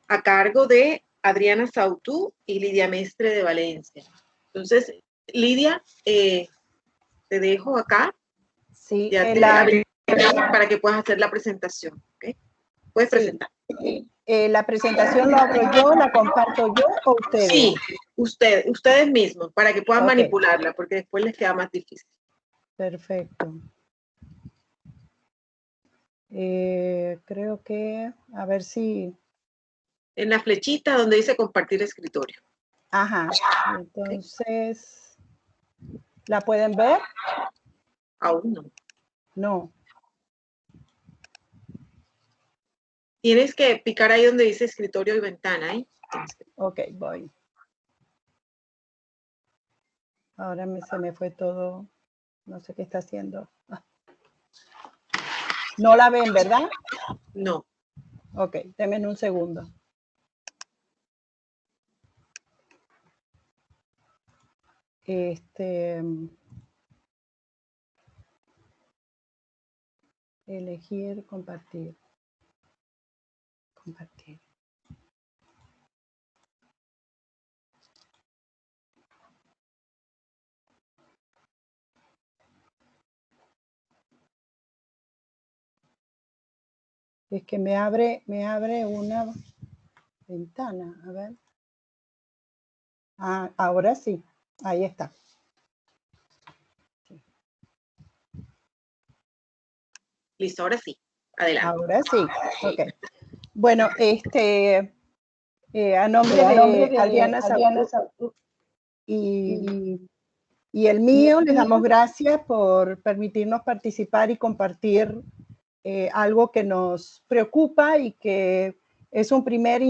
a cargo de Adriana Sautú y Lidia Mestre de Valencia. Entonces, Lidia, te dejo acá. Sí, Ya para que puedas hacer la presentación. ¿Okay? Puedes presentar. ¿La presentación la abro yo, la comparto yo o ustedes? Sí, ustedes mismos, para que puedan manipularla, porque después les queda más difícil. Perfecto. Creo que, a ver si... En la flechita donde dice compartir escritorio. Ajá, entonces, ¿la pueden ver? Aún no. No. Tienes que picar ahí donde dice escritorio y ventana, ¿eh? Ok, voy. Ahora se me fue todo, no sé qué está haciendo. No la ven, ¿verdad? No. Ok, denme un segundo. Elegir, compartir. Compartir. Es que me abre una ventana, a ver. Ah, ahora sí, ahí está. Sí. Listo, ahora sí. Adelante. Ahora sí, ok. Bueno, a nombre de Adriana Sautú y el mío, les damos gracias por permitirnos participar y compartir algo que nos preocupa y que es un primer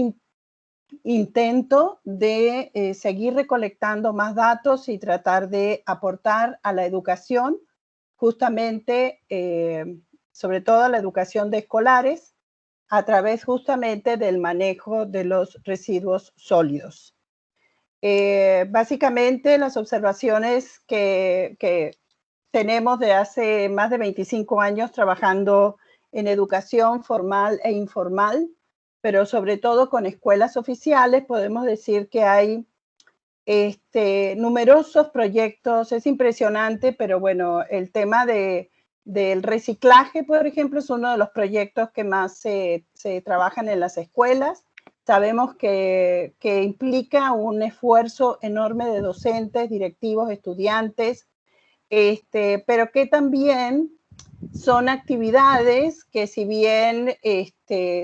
intento de seguir recolectando más datos y tratar de aportar a la educación, justamente, sobre todo a la educación de escolares, a través justamente del manejo de los residuos sólidos. Básicamente, las observaciones que tenemos de hace más de 25 años trabajando en educación formal e informal, pero sobre todo con escuelas oficiales, podemos decir que hay numerosos proyectos. Es impresionante, pero bueno, el tema del reciclaje, por ejemplo, es uno de los proyectos que más se trabajan en las escuelas. Sabemos que implica un esfuerzo enorme de docentes, directivos, estudiantes, pero que también son actividades que, si bien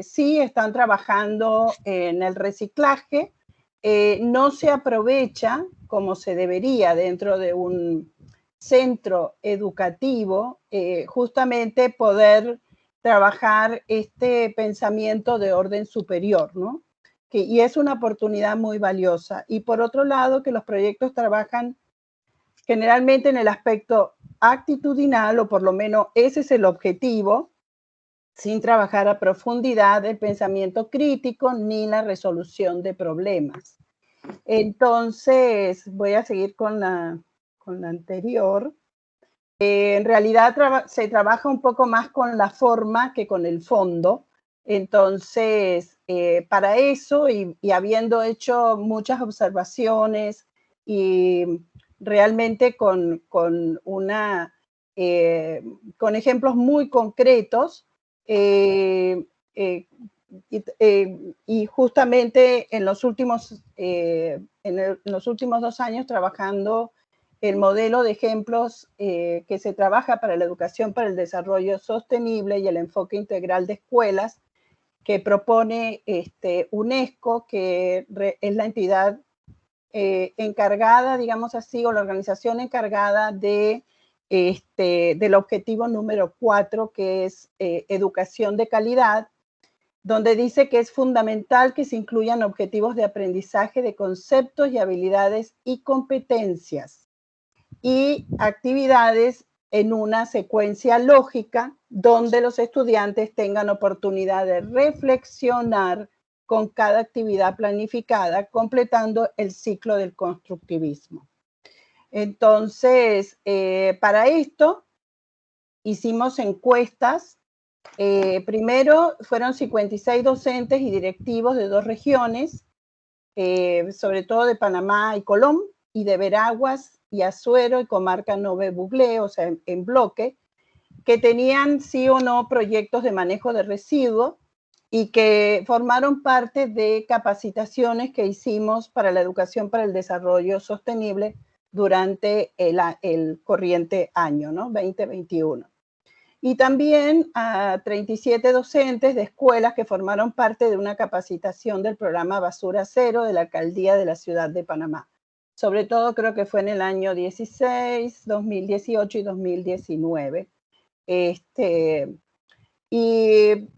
sí están trabajando en el reciclaje, no se aprovecha como se debería dentro de un centro educativo, justamente poder trabajar este pensamiento de orden superior, ¿no? Y es una oportunidad muy valiosa. Y por otro lado, que los proyectos trabajan generalmente en el aspecto actitudinal, o por lo menos ese es el objetivo, sin trabajar a profundidad el pensamiento crítico ni la resolución de problemas. Entonces, voy a seguir con la anterior. En realidad se trabaja un poco más con la forma que con el fondo. Entonces, para eso, y habiendo hecho muchas observaciones y realmente con ejemplos muy concretos, y justamente en los últimos 2 años trabajando el modelo de ejemplos que se trabaja para la educación para el desarrollo sostenible y el enfoque integral de escuelas que propone UNESCO, que es la entidad encargada, digamos así, o la organización encargada del objetivo número 4, que es educación de calidad, donde dice que es fundamental que se incluyan objetivos de aprendizaje de conceptos y habilidades y competencias y actividades en una secuencia lógica donde los estudiantes tengan oportunidad de reflexionar con cada actividad planificada, completando el ciclo del constructivismo. Entonces, para esto hicimos encuestas Primero fueron 56 docentes y directivos de 2 regiones, sobre todo de Panamá y Colón, y de Veraguas y Azuero y comarca Nove Buglé, o sea, en bloque, que tenían sí o no proyectos de manejo de residuos y que formaron parte de capacitaciones que hicimos para la educación para el desarrollo sostenible durante el corriente año, ¿no? 2021. Y también a 37 docentes de escuelas que formaron parte de una capacitación del programa Basura Cero de la Alcaldía de la Ciudad de Panamá. Sobre todo creo que fue en el año 16, 2018 y 2019. Y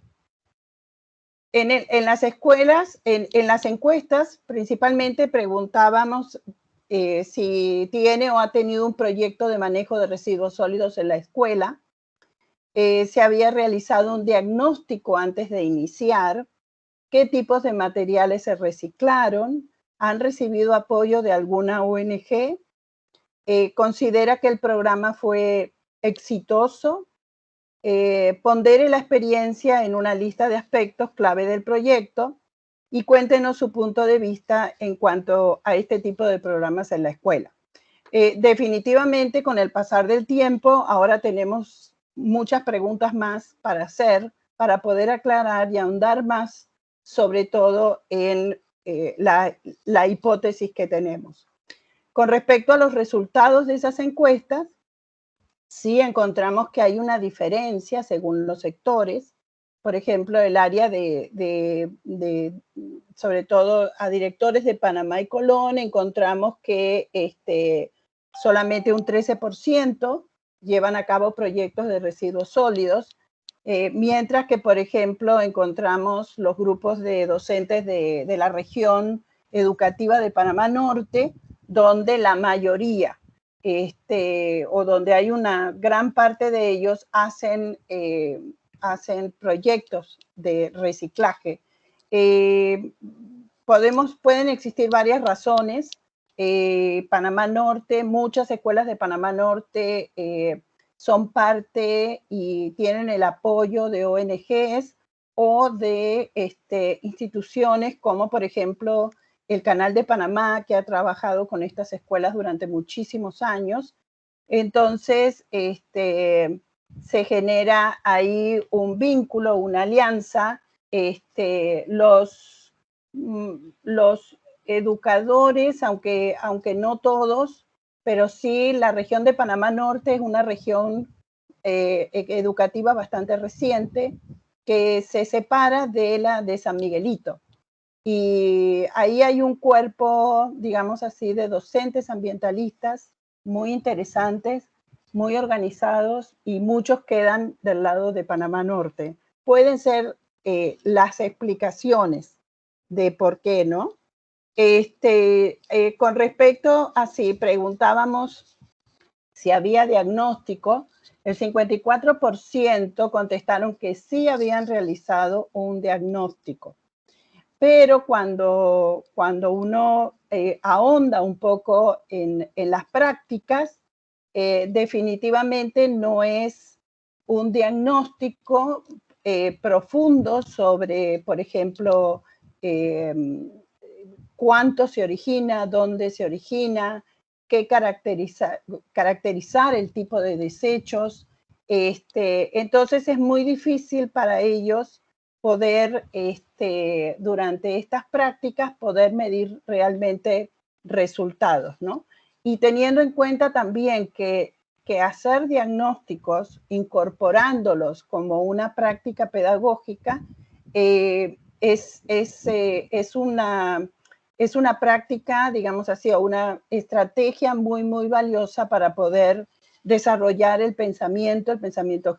en las escuelas, en las encuestas, principalmente preguntábamos si tiene o ha tenido un proyecto de manejo de residuos sólidos en la escuela. Se había realizado un diagnóstico antes de iniciar, qué tipos de materiales se reciclaron, han recibido apoyo de alguna ONG, considera que el programa fue exitoso, pondere la experiencia en una lista de aspectos clave del proyecto y cuéntenos su punto de vista en cuanto a este tipo de programas en la escuela. Definitivamente, con el pasar del tiempo, ahora tenemos muchas preguntas más para hacer, para poder aclarar y ahondar más, sobre todo en la hipótesis que tenemos. Con respecto a los resultados de esas encuestas, sí encontramos que hay una diferencia según los sectores. Por ejemplo, el área sobre todo a directores de Panamá y Colón, encontramos que solamente un 13% llevan a cabo proyectos de residuos sólidos, mientras que, por ejemplo, encontramos los grupos de docentes de la región educativa de Panamá Norte, donde la mayoría, o donde hay una gran parte de ellos hacen proyectos de reciclaje. Pueden existir varias razones. Panamá Norte, muchas escuelas de Panamá Norte son parte y tienen el apoyo de ONGs o de instituciones como, por ejemplo, el Canal de Panamá, que ha trabajado con estas escuelas durante muchísimos años. Entonces, se genera ahí un vínculo, una alianza. Los educadores, aunque no todos, pero sí la región de Panamá Norte es una región educativa bastante reciente que se separa de la de San Miguelito. Y ahí hay un cuerpo, digamos así, de docentes ambientalistas muy interesantes, muy organizados, y muchos quedan del lado de Panamá Norte. Pueden ser las explicaciones de por qué, ¿no? Con respecto a si preguntábamos si había diagnóstico, el 54% contestaron que sí habían realizado un diagnóstico. Pero cuando uno ahonda un poco en las prácticas, definitivamente no es un diagnóstico profundo sobre, por ejemplo, cuánto se origina, dónde se origina, qué caracterizar el tipo de desechos. Entonces es muy difícil para ellos poder, durante estas prácticas, poder medir realmente resultados, ¿no? Y teniendo en cuenta también que hacer diagnósticos, incorporándolos como una práctica pedagógica, es una práctica, digamos así, o una estrategia muy, muy valiosa para poder desarrollar el pensamiento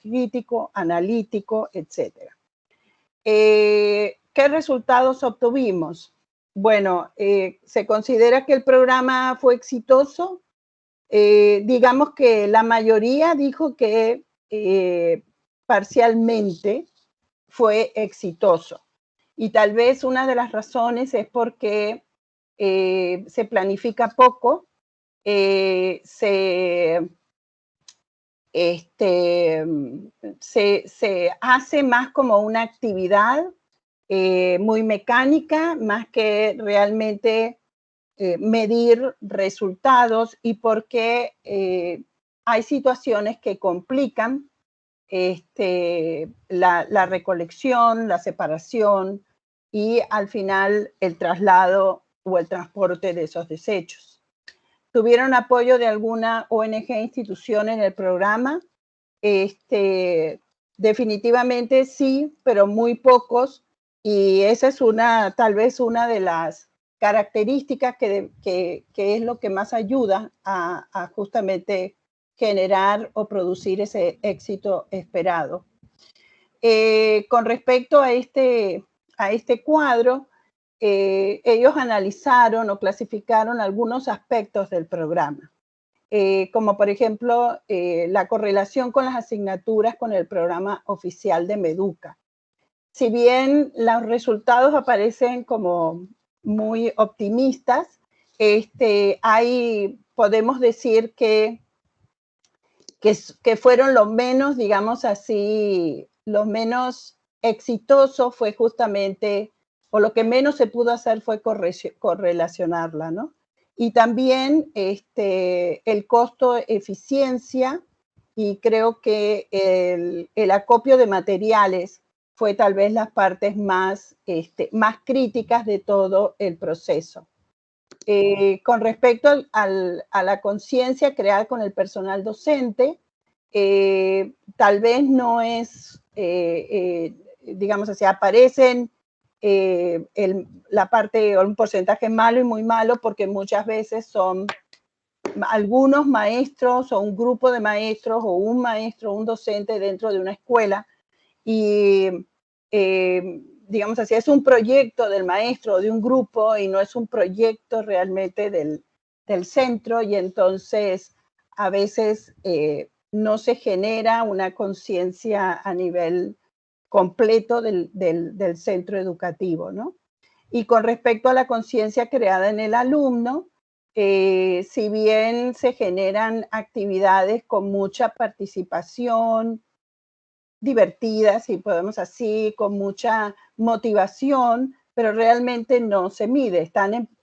crítico, analítico, etc. ¿Qué resultados obtuvimos? Bueno, se considera que el programa fue exitoso. Digamos que la mayoría dijo que parcialmente fue exitoso. Y tal vez una de las razones es porque se planifica poco, se se hace más como una actividad muy mecánica, más que realmente medir resultados, y porque hay situaciones que complican la recolección, la separación y al final el traslado o el transporte de esos desechos. ¿Tuvieron apoyo de alguna ONG, institución en el programa? Definitivamente sí, pero muy pocos, y esa es tal vez una de las características que es lo que más ayuda a justamente generar o producir ese éxito esperado. Con respecto a este cuadro, ellos analizaron o clasificaron algunos aspectos del programa, como por ejemplo la correlación con las asignaturas con el programa oficial de Meduca. Si bien los resultados aparecen como muy optimistas, podemos decir que fueron lo menos, digamos así, lo menos exitoso fue justamente, o lo que menos se pudo hacer fue correlacionarla, ¿no? Y también el costo-eficiencia, y creo que el acopio de materiales fue tal vez las partes más críticas de todo el proceso. Con respecto a la conciencia creada con el personal docente, tal vez no es, digamos así, aparecen la parte o un porcentaje malo y muy malo, porque muchas veces son algunos maestros o un grupo de maestros o un maestro, un docente dentro de una escuela, y digamos así, es un proyecto del maestro o de un grupo y no es un proyecto realmente del centro, y entonces a veces no se genera una conciencia a nivel completo del centro educativo, ¿no? Y con respecto a la conciencia creada en el alumno, si bien se generan actividades con mucha participación, divertidas, si podemos así, con mucha motivación, pero realmente no se mide,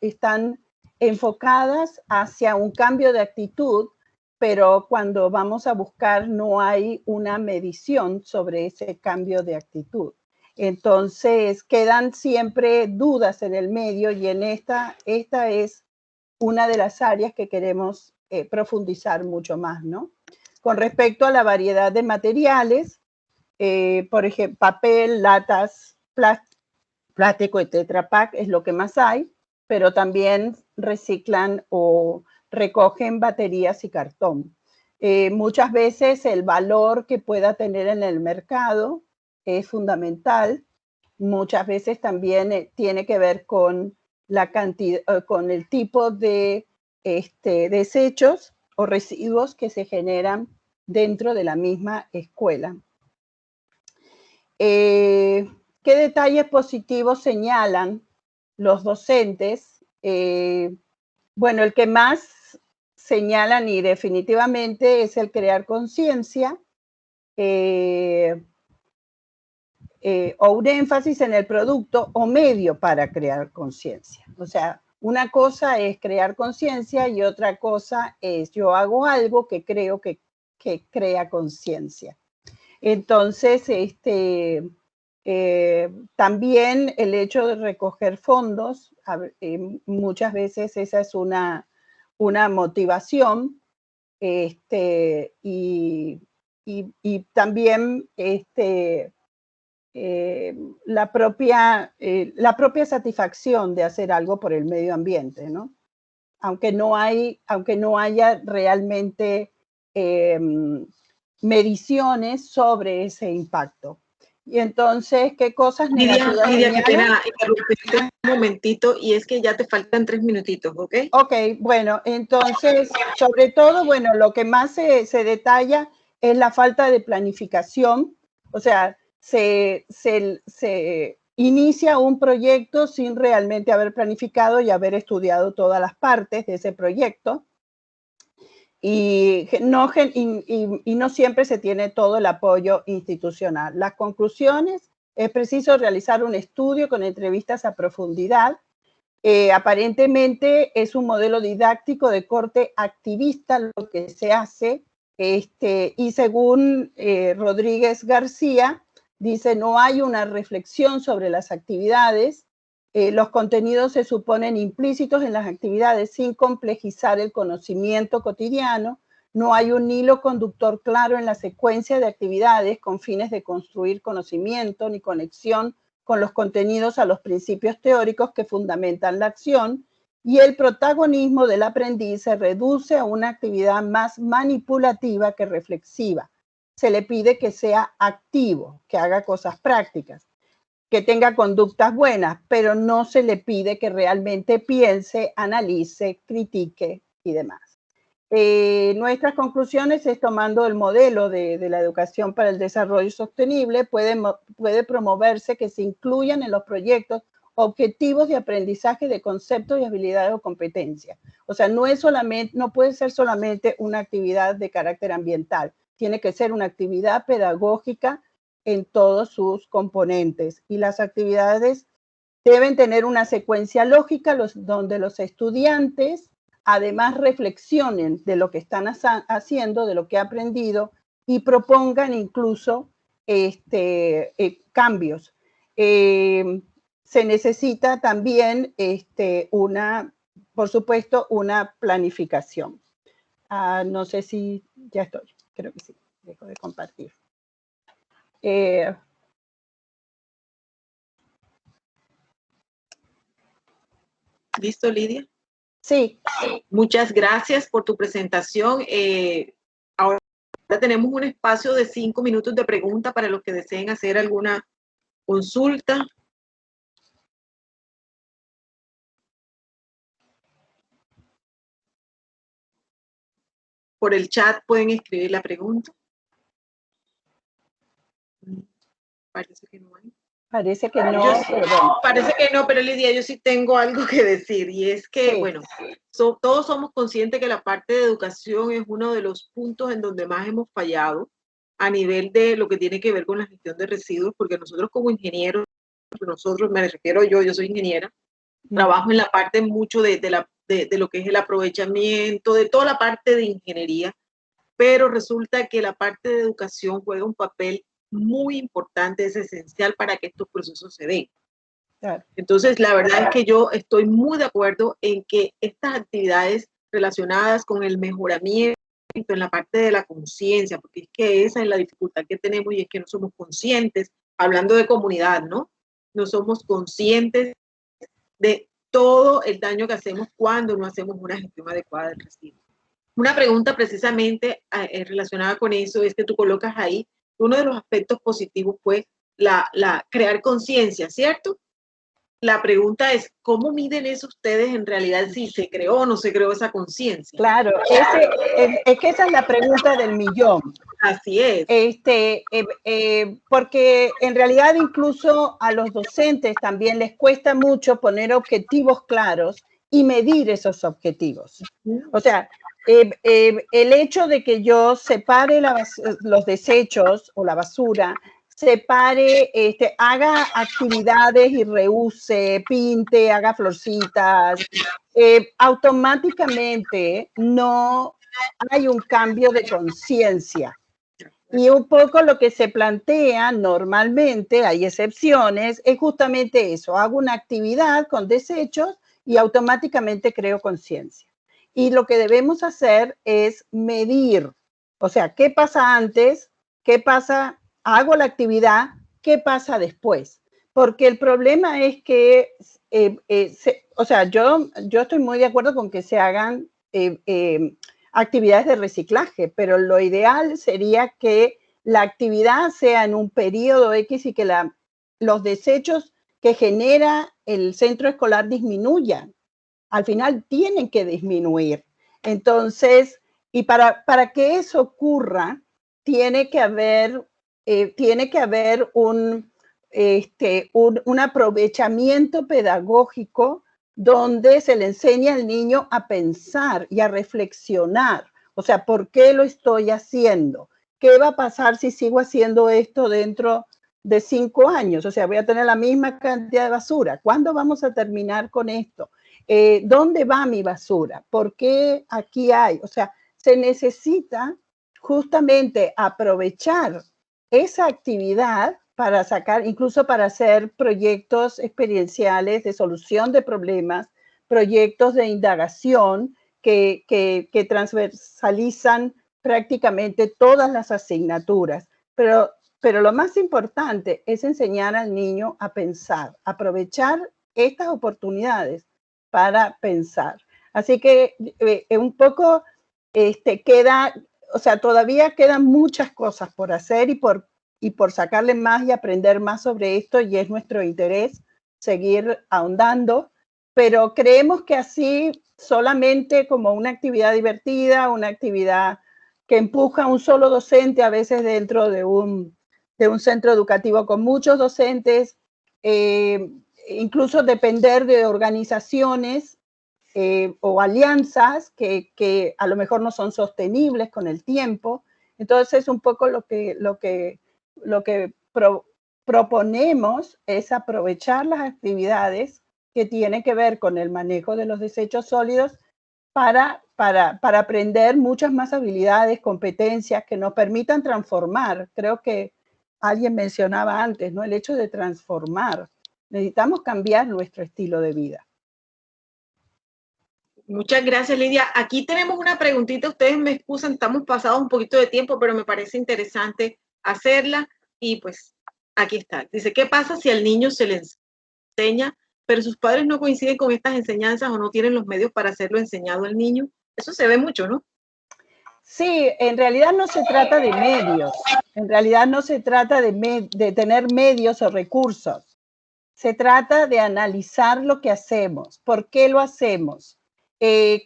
están enfocadas hacia un cambio de actitud, pero cuando vamos a buscar no hay una medición sobre ese cambio de actitud. Entonces quedan siempre dudas en el medio, y en esta es una de las áreas que queremos profundizar mucho más, ¿no? Con respecto a la variedad de materiales, por ejemplo, papel, latas, plástico y Tetra Pak es lo que más hay, pero también reciclan o recogen baterías y cartón. Muchas veces el valor que pueda tener en el mercado es fundamental. Muchas veces también tiene que ver con la cantidad, con el tipo de desechos o residuos que se generan dentro de la misma escuela. ¿Qué detalles positivos señalan los docentes? Bueno, el que más señalan y definitivamente es el crear conciencia, o un énfasis en el producto o medio para crear conciencia. O sea, una cosa es crear conciencia y otra cosa es yo hago algo que creo que crea conciencia. Entonces, también el hecho de recoger fondos, muchas veces esa es una motivación, y también la propia satisfacción de hacer algo por el medio ambiente, ¿no? Aunque no haya realmente mediciones sobre ese impacto. Y entonces, ¿qué cosas negativas? Lidia, qué pena interrumpirte un momentito, y es que ya te faltan 3 minutitos, ¿ok? Ok, bueno, entonces, sobre todo, bueno, lo que más se detalla es la falta de planificación. O sea, se inicia un proyecto sin realmente haber planificado y haber estudiado todas las partes de ese proyecto. y no siempre se tiene todo el apoyo institucional. Las conclusiones: es preciso realizar un estudio con entrevistas a profundidad. Aparentemente es un modelo didáctico de corte activista lo que se hace, y según Rodríguez García, dice: no hay una reflexión sobre las actividades, los contenidos se suponen implícitos en las actividades sin complejizar el conocimiento cotidiano, no hay un hilo conductor claro en la secuencia de actividades con fines de construir conocimiento ni conexión con los contenidos a los principios teóricos que fundamentan la acción, y el protagonismo del aprendiz se reduce a una actividad más manipulativa que reflexiva. Se le pide que sea activo, que haga cosas prácticas, que tenga conductas buenas, pero no se le pide que realmente piense, analice, critique y demás. Nuestras conclusiones es: tomando el modelo de la educación para el desarrollo sostenible, puede promoverse que se incluyan en los proyectos objetivos de aprendizaje de conceptos y habilidades o competencias. O sea, no puede ser solamente una actividad de carácter ambiental, tiene que ser una actividad pedagógica en todos sus componentes, y las actividades deben tener una secuencia lógica donde los estudiantes además reflexionen de lo que están haciendo, de lo que han aprendido, y propongan incluso cambios. Se necesita también por supuesto, una planificación. No sé si ya estoy, creo que sí, dejo de compartir. ¿Listo, Lidia? Sí. Muchas gracias por tu presentación. Ahora tenemos un espacio de 5 minutos de pregunta para los que deseen hacer alguna consulta. Por el chat pueden escribir la pregunta. Parece que no hay. Parece que no, parece que no, pero Lidia, yo sí tengo algo que decir, y es que, bueno, todos somos conscientes que la parte de educación es uno de los puntos en donde más hemos fallado a nivel de lo que tiene que ver con la gestión de residuos, porque nosotros como ingenieros, me refiero yo soy ingeniera, trabajo en la parte mucho de lo que es el aprovechamiento, de toda la parte de ingeniería, pero resulta que la parte de educación juega un papel muy importante, es esencial para que estos procesos se den. Claro. Entonces, la verdad es que yo estoy muy de acuerdo en que estas actividades relacionadas con el mejoramiento en la parte de la conciencia, porque es que esa es la dificultad que tenemos, y es que no somos conscientes, hablando de comunidad, ¿no? No somos conscientes de todo el daño que hacemos cuando no hacemos una gestión adecuada del residuo. Una pregunta precisamente relacionada con eso es que tú colocas ahí, uno de los aspectos positivos fue crear conciencia, ¿cierto? La pregunta es, ¿cómo miden eso ustedes en realidad, si se creó o no se creó esa conciencia? Claro, es que esa es la pregunta del millón. Así es. Porque en realidad incluso a los docentes también les cuesta mucho poner objetivos claros y medir esos objetivos. O sea, el hecho de que yo separe los desechos o la basura, separe, haga actividades y reuse, pinte, haga florcitas, automáticamente no hay un cambio de conciencia. Y un poco lo que se plantea normalmente, hay excepciones, es justamente eso: hago una actividad con desechos y automáticamente creo conciencia. Y lo que debemos hacer es medir, o sea, ¿qué pasa antes? ¿Qué pasa? Hago la actividad, ¿qué pasa después? Porque el problema es que, o sea, yo estoy muy de acuerdo con que se hagan actividades de reciclaje, pero lo ideal sería que la actividad sea en un periodo X y que los desechos que genera el centro escolar disminuyan. Al final tienen que disminuir. Entonces, y para que eso ocurra, tiene que haber un aprovechamiento pedagógico donde se le enseña al niño a pensar y a reflexionar. O sea, ¿por qué lo estoy haciendo? ¿Qué va a pasar si sigo haciendo esto dentro de 5 años? O sea, voy a tener la misma cantidad de basura. ¿Cuándo vamos a terminar con esto? ¿Dónde va mi basura? ¿Por qué aquí hay? O sea, se necesita justamente aprovechar esa actividad para sacar, incluso para hacer proyectos experienciales de solución de problemas, proyectos de indagación que transversalizan prácticamente todas las asignaturas. Pero lo más importante es enseñar al niño a pensar, aprovechar estas oportunidades para pensar. Así que un poco queda, o sea, todavía quedan muchas cosas por hacer y por sacarle más y aprender más sobre esto, y es nuestro interés seguir ahondando, pero creemos que así solamente como una actividad divertida, una actividad que empuja a un solo docente, a veces dentro de un centro educativo con muchos docentes, incluso depender de organizaciones o alianzas que a lo mejor no son sostenibles con el tiempo. Entonces, un poco lo que proponemos es aprovechar las actividades que tienen que ver con el manejo de los desechos sólidos para aprender muchas más habilidades, competencias que nos permitan transformar. Creo que alguien mencionaba antes, ¿no? El hecho de transformar. Necesitamos cambiar nuestro estilo de vida. Muchas gracias, Lidia. Aquí tenemos una preguntita, ustedes me excusan, estamos pasados un poquito de tiempo, pero me parece interesante hacerla y pues aquí está. Dice, ¿qué pasa si al niño se le enseña, pero sus padres no coinciden con estas enseñanzas o no tienen los medios para hacerlo enseñado al niño? Eso se ve mucho, ¿no? Sí, en realidad no se trata de medios, en realidad no se trata de tener medios o recursos. Se trata de analizar lo que hacemos, por qué lo hacemos,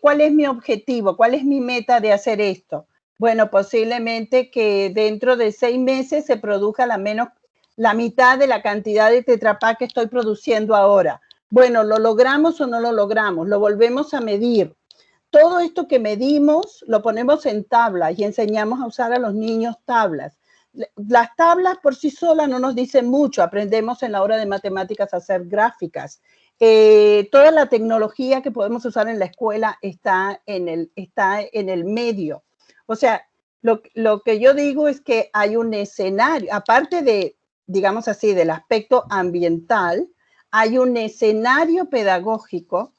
cuál es mi objetivo, cuál es mi meta de hacer esto. Bueno, posiblemente que dentro de 6 meses se produzca la mitad de la cantidad de Tetra Pak que estoy produciendo ahora. Bueno, ¿lo logramos o no lo logramos? Lo volvemos a medir. Todo esto que medimos lo ponemos en tablas y enseñamos a usar a los niños tablas. Las tablas por sí solas no nos dicen mucho, aprendemos en la hora de matemáticas a hacer gráficas. Toda la tecnología que podemos usar en la escuela está en el medio. O sea, lo que yo digo es que hay un escenario, aparte de, digamos así, del aspecto ambiental, hay un escenario pedagógico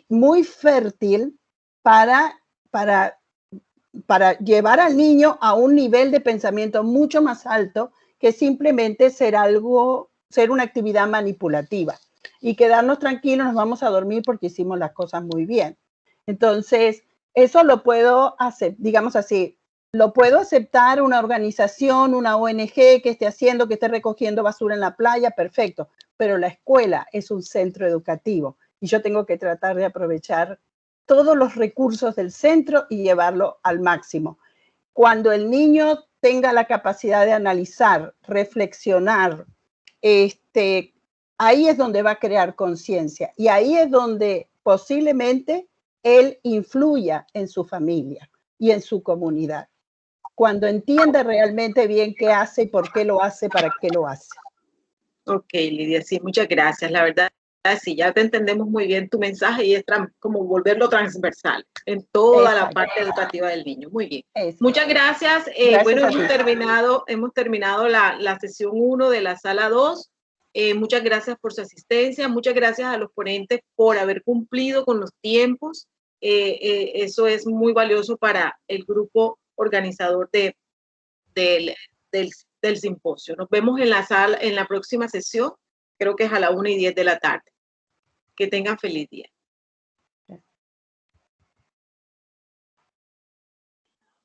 muy fértil para llevar al niño a un nivel de pensamiento mucho más alto que simplemente ser una actividad manipulativa y quedarnos tranquilos, nos vamos a dormir porque hicimos las cosas muy bien. Entonces, eso lo puedo hacer, digamos así, lo puedo aceptar una organización, una ONG que esté haciendo, que esté recogiendo basura en la playa, perfecto, pero la escuela es un centro educativo y yo tengo que tratar de aprovechar todos los recursos del centro y llevarlo al máximo. Cuando el niño tenga la capacidad de analizar, reflexionar, ahí es donde va a crear conciencia y ahí es donde posiblemente él influya en su familia y en su comunidad. Cuando entiende realmente bien qué hace y por qué lo hace, para qué lo hace. Ok, Lidia, sí, muchas gracias. La verdad, sí, ya te entendemos muy bien tu mensaje y es como volverlo transversal en toda Exacto. la parte educativa del niño. Muy bien. Exacto. Muchas gracias. Bueno, hemos terminado la sesión 1 de la sala 2. Muchas gracias por su asistencia. Muchas gracias a los ponentes por haber cumplido con los tiempos. Eso es muy valioso para el grupo organizador del simposio. Nos vemos en la sala, en la próxima sesión, creo que es a la 1:10 de la tarde. Que tengan feliz día.